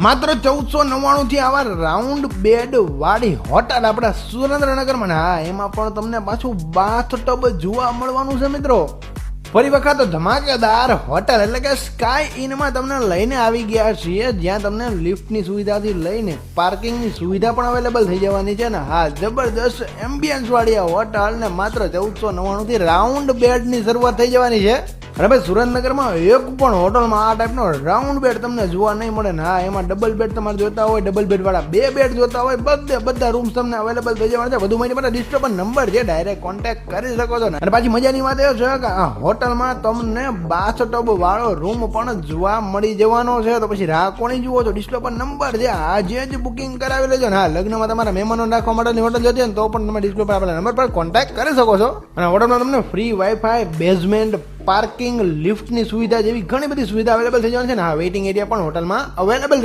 માત્ર 1499 થી આવા રાઉન્ડ બેડ વાળી હોટલ આપણા સુરેન્દ્રનગરમાં ને હા એમાં પણ તમને પાછું બાથ ટબ જોવા મળવાનું છે મિત્રો. ફરી વખત ધમાકેદાર હોટલ એટલે કે સ્કાય ઇનમાં તમને લઈને આવી ગયા છીએ, જ્યાં તમને લિફ્ટની સુવિધાથી લઈને પાર્કિંગની સુવિધા પણ અવેલેબલ થઈ જવાની છે ને હા જબરદસ્ત એમ્બિયન્સ વાળી આ હોટલ ને માત્ર 1499 થી રાઉન્ડ બેડની શરૂઆત થઈ જવાની છે. અને ભાઈ સુરેન્દ્રનગરમાં એક પણ હોટલમાં આ ટાઈપનો રાઉન્ડ બેડ તમને જોવા નહીં મળે ને હા એમાં ડબલ બેડ તમારે જોતા હોય, ડબલ બેડ વાળા 2 બેડ જોતા હોય, બધા રૂમ્સ તમને અવેલેબલ થઈ જવાના છે. વધુ માહિતી માટે ડિસ્ટ્રિક્ટ નંબર છે, ડાયરેક્ટ કોન્ટેક્ટ કરી શકો છો. અને પાછી મજાની વાત એ છે કે આ હોટલમાં તમને બાથ ટબ વાળો રૂમ પણ જોવા મળી જવાનો છે. તો પછી રાહ કોની જુઓ છો, ડિસ્પ્લે પર નંબર છે, આજે જ બુકિંગ કરાવી લેજો ને હા લગ્નમાં તમારા મહેમાનો રાખવા માટેની હોટલ જતી હોય ને તો પણ તમે ડિસ્પ્લે પર આપેલા નંબર પર કોન્ટેક્ટ કરી શકો છો. અને હોટલમાં તમને ફ્રી વાઈફાઈ, બેઝમેન્ટ, પાર્કિંગ, લિફ્ટની સુવિધા જેવી ઘણી બધી સુવિધા અવેલેબલ થઈ જવાની છે ને હા વેઇટિંગ એરિયા પણ હોટલમાં અવેલેબલ